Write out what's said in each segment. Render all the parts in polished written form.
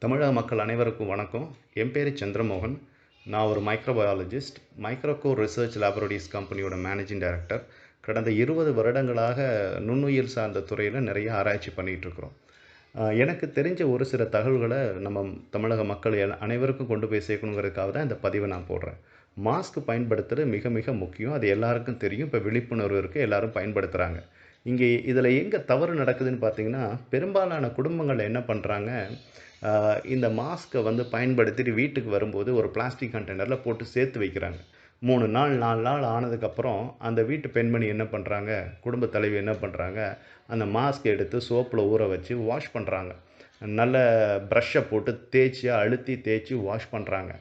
தமிழக மக்கள் அனைவருக்கும் வணக்கம். என் பேர் சந்திரமோகன். நான் ஒரு மைக்ரோபயாலஜிஸ்ட். மைக்ரோகோர் ரிசர்ச் லேபரட்டரிஸ் கம்பெனியோட மேனேஜிங் டைரக்டர். கடந்த 20 வருடங்களாக நுண்ணுயிர் சார்ந்த துறையில் நிறைய ஆராய்ச்சி பண்ணிகிட்ருக்குறோம். எனக்கு தெரிஞ்ச ஒரு சில தகவல்களை நம்ம தமிழக மக்கள் அனைவருக்கும் கொண்டு போய் சேர்க்கணுங்கிறதுக்காக தான் இந்த பதிவை நான் போடுறேன். மாஸ்க் பயன்படுத்துறது மிக மிக முக்கியம். அது எல்லாருக்கும் தெரியும். இப்போ விழிப்புணர்வு இருக்குது, எல்லோரும் பயன்படுத்துகிறாங்க. இங்கே இதில் எங்கே தவறு நடக்குதுன்னு பார்த்தீங்கன்னா, பெரும்பாலான குடும்பங்கள் என்ன பண்ணுறாங்க, இந்த மாஸ்க்கை வந்து பயன்படுத்திட்டு வீட்டுக்கு வரும்போது ஒரு பிளாஸ்டிக் கண்டெய்னரில் போட்டு சேர்த்து வைக்கிறாங்க. 3 நாள் 4 நாள் ஆனதுக்கப்புறம் அந்த வீட்டு பெண்மணி என்ன பண்ணுறாங்க, குடும்ப தலைவி என்ன பண்ணுறாங்க, அந்த மாஸ்க் எடுத்து சோப்பில் ஊற வச்சு வாஷ் பண்ணுறாங்க. நல்ல ப்ரஷ்ஷை போட்டு தேய்ச்சி அழுத்தி தேய்ச்சி வாஷ் பண்ணுறாங்க.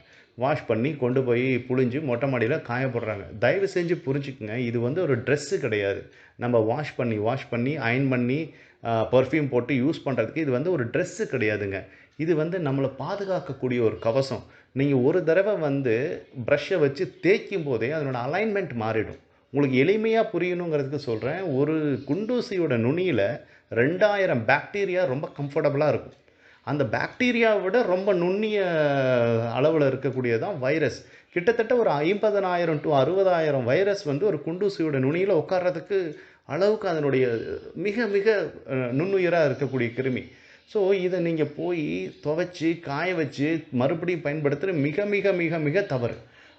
வாஷ் பண்ணி கொண்டு போய் புழிஞ்சு மொட்டை மாடியில் காய போடுறாங்க. தயவு செஞ்சு புரிஞ்சுக்குங்க, இது வந்து ஒரு ட்ரெஸ்ஸு கிடையாது. நம்ம வாஷ் பண்ணி அயர்ன் பண்ணி பர்ஃப்யூம் போட்டு யூஸ் பண்ணுறதுக்கு இது வந்து ஒரு ட்ரெஸ்ஸு கிடையாதுங்க. இது வந்து நம்மளை பாதுகாக்கக்கூடிய ஒரு கவசம். நீங்கள் ஒரு தடவை வந்து ப்ரஷ்ஷை வச்சு தேய்க்கும் போதே அதனோட அலைன்மெண்ட் மாறிடும். உங்களுக்கு எளிமையாக புரியணுங்கிறதுக்கு சொல்கிறேன். ஒரு குண்டூசியோட நுனியில் 2000 பாக்டீரியா ரொம்ப கம்ஃபர்டபுளாக இருக்கும். அந்த பாக்டீரியாவை விட ரொம்ப நுண்ணிய அளவில் இருக்கக்கூடியதான் வைரஸ். கிட்டத்தட்ட ஒரு 50,000 to 60,000 வைரஸ் வந்து ஒரு குண்டூசியோட நுனியில் உட்கார்றதுக்கு அளவுக்கு அதனுடைய மிக மிக நுண்ணுயிராக இருக்கக்கூடிய கிருமி. ஸோ இதை நீங்கள் போய் துவைச்சி காய வச்சு மறுபடியும் பயன்படுத்துகிற மிக மிக மிக மிக தவறு.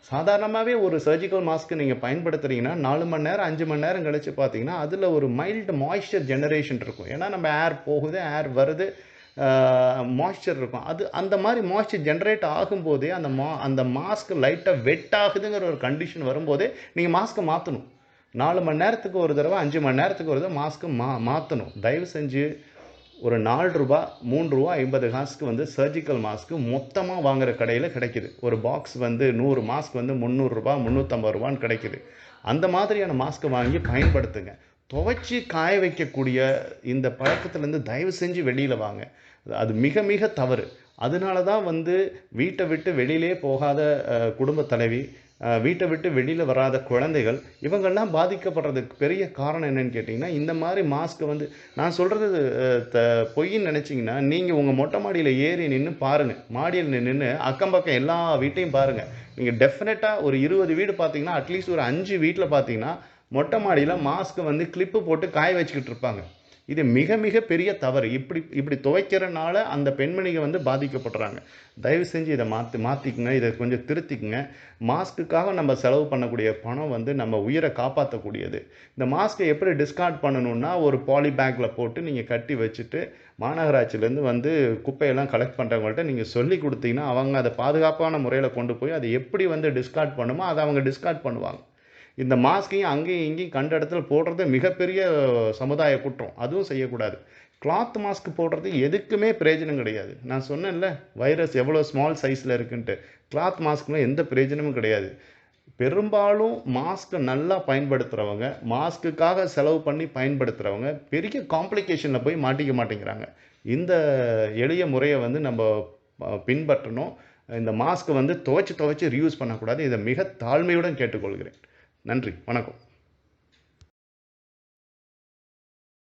சாதாரணமாகவே ஒரு சர்ஜிக்கல் மாஸ்க்கு நீங்கள் பயன்படுத்துகிறீங்கன்னா 4 மணி நேரம் 5 மணி நேரம் கழித்து பார்த்தீங்கன்னா அதில் ஒரு மைல்டு மாய்ஸ்சர் ஜெனரேஷன் இருக்கும். ஏன்னா நம்ம ஏர் போகுது, ஏர் வருது, மாய்ஸ்சர் இருக்கும். அது அந்த மாதிரி மாய்ஸ்சர் ஜென்ரேட் ஆகும்போதே அந்த மாஸ்க் லைட்டாக வெட் ஆகுதுங்கிற ஒரு கண்டிஷன் வரும்போதே நீங்கள் மாஸ்க்கை மாற்றணும். 4 மணி நேரத்துக்கு ஒரு தடவை 5 மணி நேரத்துக்கு ஒரு தடவை மாஸ்க்கு மாற்றணும். தயவு செஞ்சு ஒரு ₹4 ₹3.50 காசுக்கு வந்து சர்ஜிக்கல் மாஸ்க்கு மொத்தமாக வாங்குகிற கடையில் கிடைக்கிது. ஒரு பாக்ஸ் வந்து 100 மாஸ்க் வந்து ₹300 ₹350 கிடைக்கிது. அந்த மாதிரியான மாஸ்க்கை வாங்கி பயன்படுத்துங்க. துவைச்சி காய வைக்கக்கூடிய இந்த பழக்கத்துலேருந்து தயவு செஞ்சு வெளியில் வாங்க. அது மிக மிக தவறு. அதனால தான் வந்து வீட்டை விட்டு வெளியிலே போகாத குடும்ப தலைவி, வீட்டை விட்டு வெளியில் வராத குழந்தைகள், இவங்கெல்லாம் பாதிக்கப்படுறதுக்கு பெரிய காரணம் என்னன்னு கேட்டிங்கன்னா, இந்த மாதிரி மாஸ்க்கை வந்து நான் சொல்கிறது பொய்ன்னு நினச்சிங்கன்னா, நீங்கள் உங்கள் மொட்டை மாடியில் ஏறி நின்று பாருங்கள். மாடியில் நின்று அக்கம் பக்கம் எல்லா வீட்டையும் பாருங்கள். நீங்கள் டெஃபினட்டாக ஒரு 20 வீடு பார்த்தீங்கன்னா, அட்லீஸ்ட் ஒரு 5 வீட்டில் பார்த்தீங்கன்னா, மொட்டை மாடியில் மாஸ்க்கை வந்து கிளிப்பு போட்டு காய வச்சுக்கிட்டு இருப்பாங்க. இது மிக மிக பெரிய தவறு. இப்படி துவைக்கிறனால அந்த பெண்மணிகள் வந்து பாதிக்கப்படுறாங்க. தயவு செஞ்சு இதை மாற்றிக்குங்க. இதை கொஞ்சம் திருத்திக்குங்க. மாஸ்க்குக்காக நம்ம செலவு பண்ணக்கூடிய பணம் வந்து நம்ம உயிரை காப்பாற்றக்கூடியது. இந்த மாஸ்க்கை எப்படி டிஸ்கார்ட் பண்ணணும்னா, ஒரு பாலி பேக்கில் போட்டு நீங்கள் கட்டி வச்சுட்டு மாநகராட்சியிலேருந்து வந்து குப்பையெல்லாம் கலெக்ட் பண்ணுறவங்கள்ட்ட நீங்கள் சொல்லி கொடுத்தீங்கன்னா, அவங்க அதை பாதுகாப்பான முறையில் கொண்டு போய் அதை எப்படி வந்து டிஸ்கார்ட் பண்ணுமோ அதை அவங்க டிஸ்கார்ட் பண்ணுவாங்க. இந்த மாஸ்கையும் அங்கேயும் இங்கேயும் கண்ட இடத்துல போடுறது மிகப்பெரிய சமுதாய குற்றம். அதுவும் செய்யக்கூடாது. கிளாத் மாஸ்க் போடுறது எதுக்குமே பிரயோஜனம் கிடையாது. நான் சொன்னேன்ல, வைரஸ் எவ்வளோ ஸ்மால் சைஸில் இருக்குன்ட்டு. கிளாத் மாஸ்க்கில் எந்த பிரயோஜனமும் கிடையாது. பெரும்பாலும் மாஸ்க்கை நல்லா பயன்படுத்துகிறவங்க, மாஸ்க்குக்காக செலவு பண்ணி பயன்படுத்துகிறவங்க பெரிய காம்ப்ளிகேஷனில் போய் மாட்டிக்க மாட்டேங்கிறாங்க. இந்த எளிய முறையை வந்து நம்ம பின்பற்றணும். இந்த மாஸ்க்கை வந்து துவைச்சி ரீயூஸ் பண்ணக்கூடாது. இதை மிக தாழ்மையுடன் கேட்டுக்கொள்கிறேன். நன்றி, வணக்கம்.